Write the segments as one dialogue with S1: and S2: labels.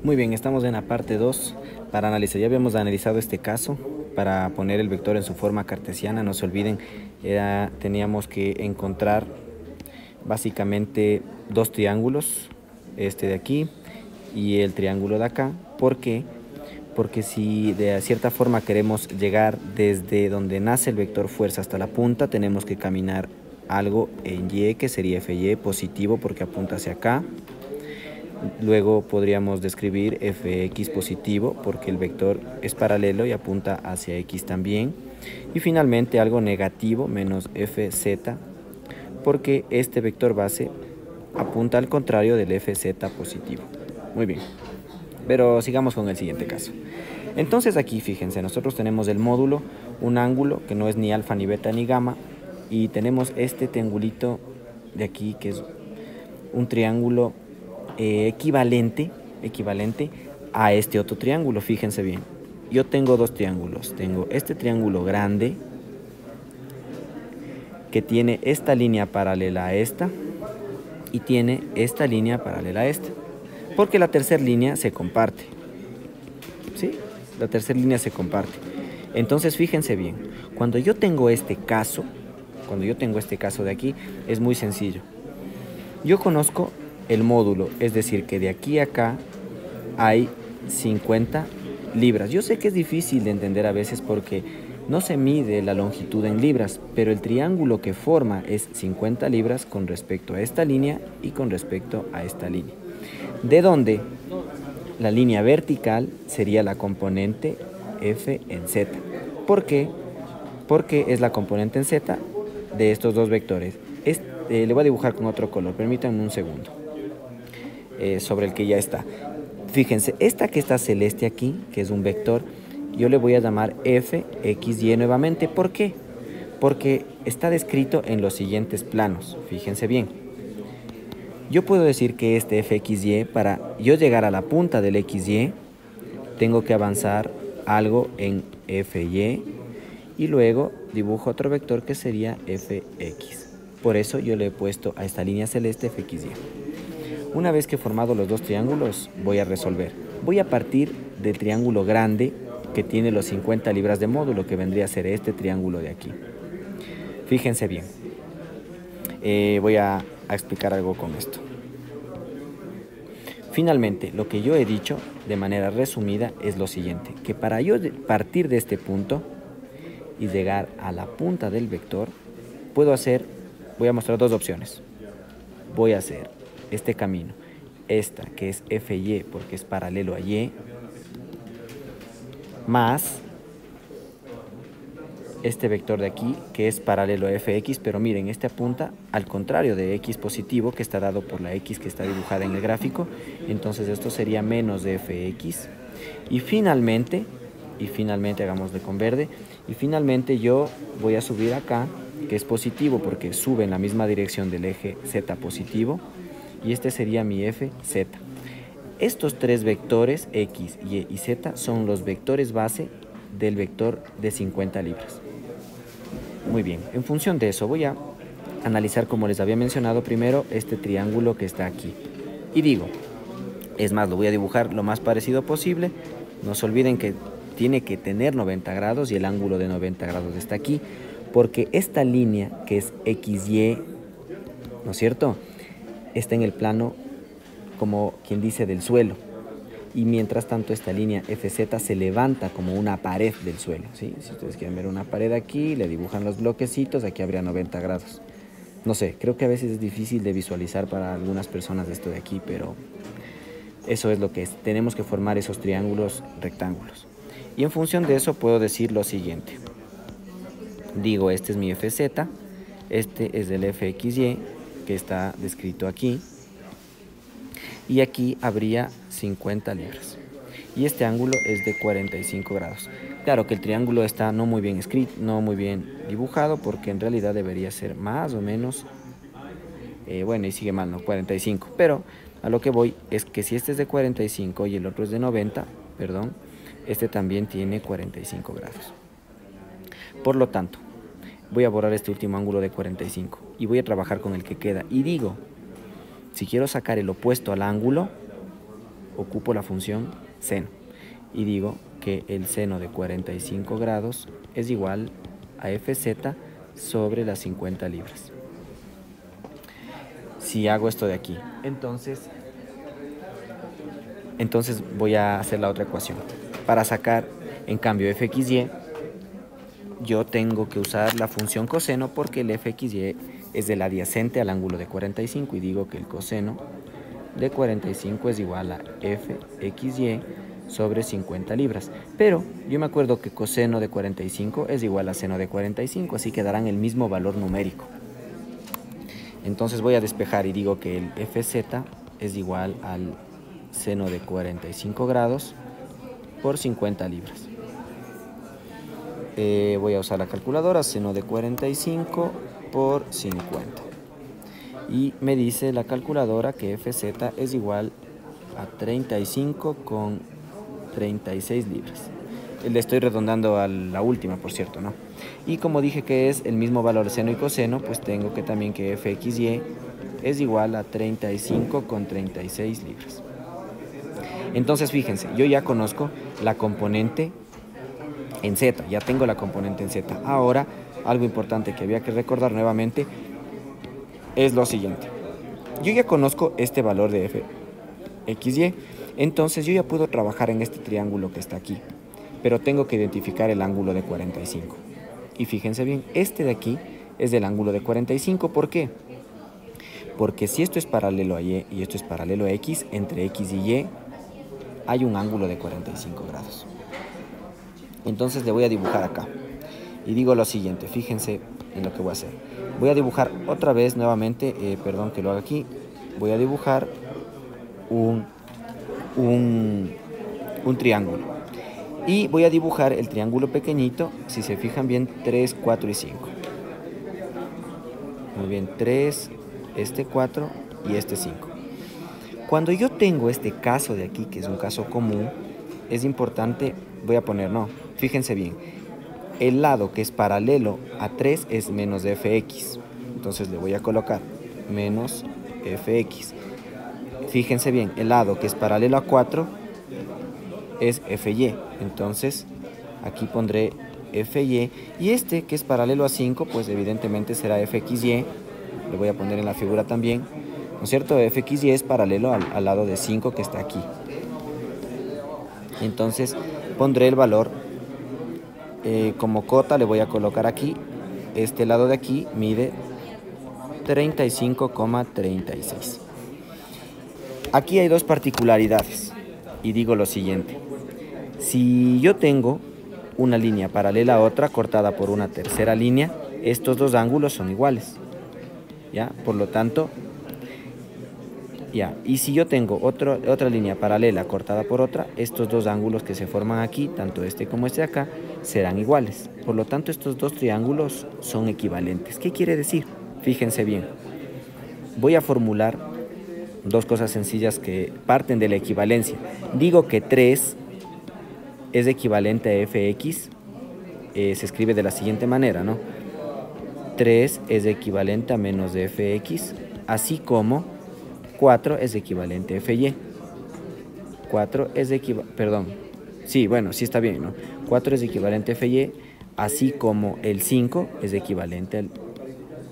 S1: Muy bien, estamos en la parte 2 para analizar. Ya habíamos analizado este caso para poner el vector en su forma cartesiana. No se olviden, teníamos que encontrar básicamente dos triángulos, este de aquí y el triángulo de acá. ¿Por qué? Porque si de cierta forma queremos llegar desde donde nace el vector fuerza hasta la punta, tenemos que caminar algo en Y, que sería FY positivo porque apunta hacia acá. Luego podríamos describir fx positivo porque el vector es paralelo y apunta hacia x también. Y finalmente algo negativo menos fz porque este vector base apunta al contrario del fz positivo. Muy bien, pero sigamos con el siguiente caso. Entonces aquí fíjense, nosotros tenemos el módulo, un ángulo que no es ni alfa ni beta ni gamma, y tenemos este triangulito de aquí que es un triángulo equivalente a este otro triángulo. Fíjense bien, yo tengo dos triángulos. Tengo este triángulo grande que tiene esta línea paralela a esta y tiene esta línea paralela a esta, porque la tercera línea se comparte. ¿Sí? La tercera línea se comparte. Entonces fíjense bien, cuando yo tengo este caso de aquí, es muy sencillo. Yo conozco el módulo, es decir, que de aquí a acá hay 50 libras. Yo sé que es difícil de entender a veces porque no se mide la longitud en libras, pero el triángulo que forma es 50 libras con respecto a esta línea y con respecto a esta línea. De donde la línea vertical sería la componente f en z. ¿Por qué? Porque es la componente en z de estos dos vectores. Le voy a dibujar con otro color, permítanme un segundo, sobre el que ya está. Fíjense, esta que está celeste aquí, que es un vector, yo le voy a llamar fxy nuevamente. ¿Por qué? Porque está descrito en los siguientes planos. Fíjense bien. Yo puedo decir que este fxy, para yo llegar a la punta del xy, tengo que avanzar algo en fy y luego dibujo otro vector que sería fx. Por eso yo le he puesto a esta línea celeste fxy. Una vez que he formado los dos triángulos, voy a resolver. Voy a partir del triángulo grande que tiene los 50 libras de módulo, que vendría a ser este triángulo de aquí. Fíjense bien. Voy a explicar algo con esto. Finalmente, lo que yo he dicho de manera resumida es lo siguiente, que para yo partir de este punto y llegar a la punta del vector, voy a mostrar dos opciones. Voy a hacer este camino, esta que es fy porque es paralelo a y, más este vector de aquí que es paralelo a fx, pero miren, este apunta al contrario de x positivo, que está dado por la x que está dibujada en el gráfico. Entonces esto sería menos de fx. Y finalmente hagámosle con verde, y finalmente yo voy a subir acá, que es positivo porque sube en la misma dirección del eje z positivo, y este sería mi fz. Estos tres vectores x, y y z son los vectores base del vector de 50 libras. Muy bien, en función de eso voy a analizar, como les había mencionado, primero este triángulo que está aquí. Y digo, es más, lo voy a dibujar lo más parecido posible. No se olviden que tiene que tener 90 grados y el ángulo de 90 grados está aquí, porque esta línea que es XY, ¿no es cierto?, está en el plano, como quien dice, del suelo. Y mientras tanto esta línea FZ se levanta como una pared del suelo, ¿sí? Si ustedes quieren ver una pared aquí, le dibujan los bloquecitos, aquí habría 90 grados. No sé, creo que a veces es difícil de visualizar para algunas personas esto de aquí, pero eso es lo que es. Tenemos que formar esos triángulos rectángulos. Y en función de eso puedo decir lo siguiente. Digo, este es mi FZ, este es el FXY, que está descrito aquí. Y aquí habría 50 libras. Y este ángulo es de 45 grados. Claro que el triángulo está no muy bien escrito, no muy bien dibujado, porque en realidad debería ser más o menos, bueno, y sigue mal, ¿no? 45. Pero a lo que voy es que si este es de 45 y el otro es de 90, perdón, este también tiene 45 grados. Por lo tanto, voy a borrar este último ángulo de 45 y voy a trabajar con el que queda. Y digo, si quiero sacar el opuesto al ángulo, ocupo la función seno y digo que el seno de 45 grados es igual a Fz sobre las 50 libras. Si hago esto de aquí, entonces voy a hacer la otra ecuación. Para sacar, en cambio, fxy, yo tengo que usar la función coseno porque el fxy es del adyacente al ángulo de 45 y digo que el coseno de 45 es igual a fxy sobre 50 libras. Pero yo me acuerdo que coseno de 45 es igual a seno de 45, así que darán el mismo valor numérico. Entonces voy a despejar y digo que el fz es igual al seno de 45 grados por 50 libras. Voy a usar la calculadora, seno de 45 por 50. Y me dice la calculadora que fz es igual a 35,36 libras. Le estoy redondando a la última, por cierto, ¿no? Y como dije que es el mismo valor seno y coseno, pues tengo que también que fxy es igual a 35,36 libras. Entonces, fíjense, yo ya conozco la componente en z, ya tengo la componente en z. Ahora, algo importante que había que recordar nuevamente es lo siguiente. Yo ya conozco este valor de fxy, entonces yo ya puedo trabajar en este triángulo que está aquí, pero tengo que identificar el ángulo de 45. Y fíjense bien, este de aquí es del ángulo de 45. ¿Por qué? Porque si esto es paralelo a y y esto es paralelo a x, entre x y y hay un ángulo de 45 grados. Entonces le voy a dibujar acá. Y digo lo siguiente, fíjense en lo que voy a hacer. Voy a dibujar otra vez nuevamente, perdón que lo haga aquí, voy a dibujar un triángulo. Y voy a dibujar el triángulo pequeñito, si se fijan bien, 3, 4 y 5. Muy bien, 3, este 4 y este 5. Cuando yo tengo este caso de aquí, que es un caso común, es importante, voy a poner, no, fíjense bien, el lado que es paralelo a 3 es menos de fx. Entonces le voy a colocar menos fx. Fíjense bien, el lado que es paralelo a 4 es fy. Entonces aquí pondré fy. Y este que es paralelo a 5, pues evidentemente será fxy. Lo voy a poner en la figura también, ¿no es cierto? Fxy es paralelo al lado de 5 que está aquí. Entonces pondré el valor como cota, le voy a colocar aquí. Este lado de aquí mide 35,36. Aquí hay dos particularidades y digo lo siguiente. Si yo tengo una línea paralela a otra cortada por una tercera línea, estos dos ángulos son iguales, ¿ya? Por lo tanto, ya. Y si yo tengo otra línea paralela cortada por otra, estos dos ángulos que se forman aquí, tanto este como este de acá, serán iguales. Por lo tanto, estos dos triángulos son equivalentes. ¿Qué quiere decir? Fíjense bien. Voy a formular dos cosas sencillas que parten de la equivalencia. Digo que 3 es equivalente a fx, se escribe de la siguiente manera, ¿no? 3 es equivalente a menos de fx, así como 4 es equivalente a fy. 4 es perdón, sí, bueno, sí está bien, ¿no? 4 es equivalente a fy, así como el 5 es equivalente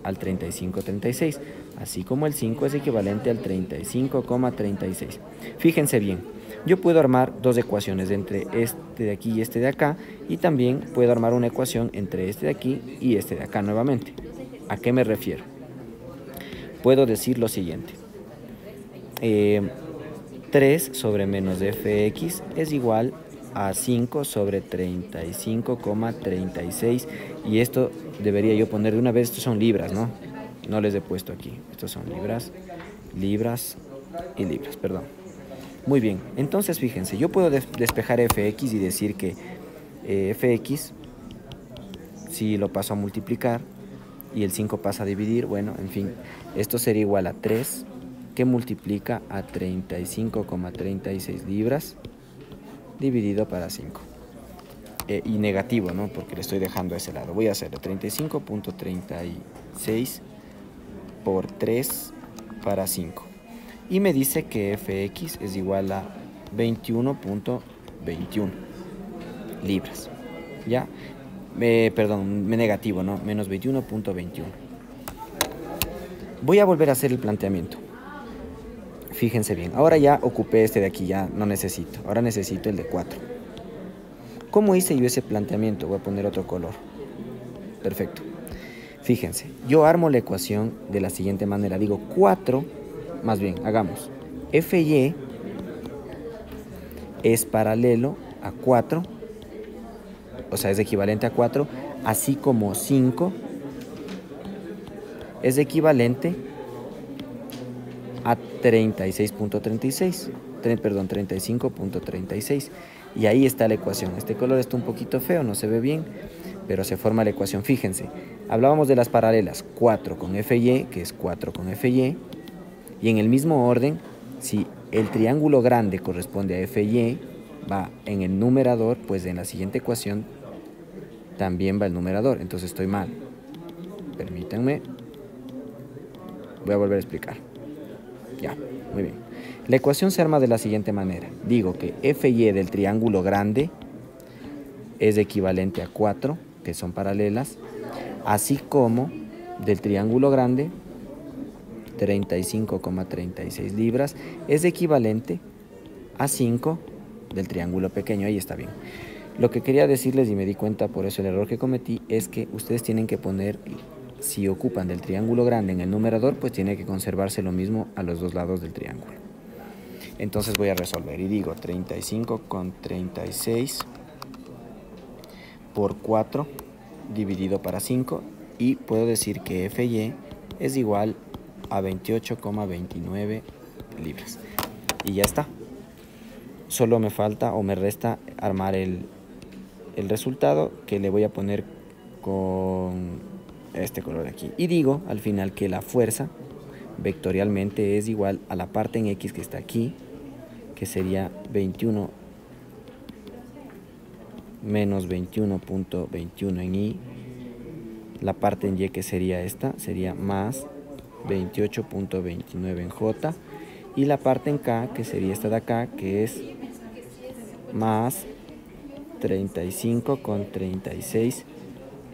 S1: al 35,36, así como el 5 es equivalente al 35,36. Fíjense bien, yo puedo armar dos ecuaciones entre este de aquí y este de acá, y también puedo armar una ecuación entre este de aquí y este de acá nuevamente. ¿A qué me refiero? Puedo decir lo siguiente. 3 sobre menos de fx es igual a 5 sobre 35,36, y esto debería yo poner de una vez, estos son libras, ¿no? No les he puesto aquí, estos son libras y libras, perdón. Muy bien, entonces fíjense, yo puedo despejar fx y decir que fx, si lo paso a multiplicar y el 5 pasa a dividir, bueno, en fin, esto sería igual a 3 que multiplica a 35,36 libras dividido para 5. Y negativo, ¿no? Porque le estoy dejando a ese lado. Voy a hacerlo 35,36 por 3 para 5. Y me dice que fx es igual a 21.21 libras. ¿Ya? Perdón, negativo, ¿no? Menos 21.21. Voy a volver a hacer el planteamiento. Fíjense bien, ahora ya ocupé este de aquí, ya no necesito. Ahora necesito el de 4. ¿Cómo hice yo ese planteamiento? Voy a poner otro color. Perfecto. Fíjense, yo armo la ecuación de la siguiente manera. Digo 4, más bien, hagamos. Fy es paralelo a 4, o sea, es equivalente a 4, así como 5 es equivalente a 36.36, perdón, 35.36. Y ahí está la ecuación. Este color está un poquito feo, no se ve bien, pero se forma la ecuación. Fíjense, hablábamos de las paralelas 4 con Fy, que es 4 con Fy, y en el mismo orden, si el triángulo grande corresponde a Fy, va en el numerador, pues en la siguiente ecuación también va el numerador. Entonces estoy mal. Permítanme. Voy a volver a explicar. Ya, muy bien. La ecuación se arma de la siguiente manera. Digo que Fy del triángulo grande es equivalente a 4, que son paralelas, así como del triángulo grande, 35,36 libras, es equivalente a 5 del triángulo pequeño. Ahí está bien. Lo que quería decirles, y me di cuenta por eso el error que cometí, es que ustedes tienen que poner, si ocupan del triángulo grande en el numerador, pues tiene que conservarse lo mismo a los dos lados del triángulo. Entonces voy a resolver y digo 35,36 por 4 dividido para 5, y puedo decir que Fy es igual a 28,29 libras. Y ya está. Solo me falta o me resta armar el resultado, que le voy a poner con este color de aquí. Y digo al final que la fuerza vectorialmente es igual a la parte en X que está aquí, que sería 21 menos 21.21 en Y. La parte en Y, que sería esta, sería más 28.29 en J. Y la parte en K, que sería esta de acá, que es más 35,36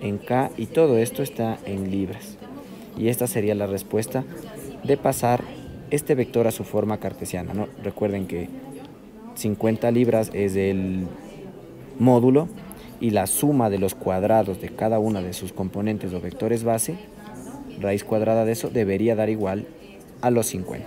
S1: en K. Y todo esto está en libras. Y esta sería la respuesta de pasar este vector a su forma cartesiana, ¿no? Recuerden que 50 libras es el módulo, y la suma de los cuadrados de cada una de sus componentes o vectores base, raíz cuadrada de eso, debería dar igual a los 50.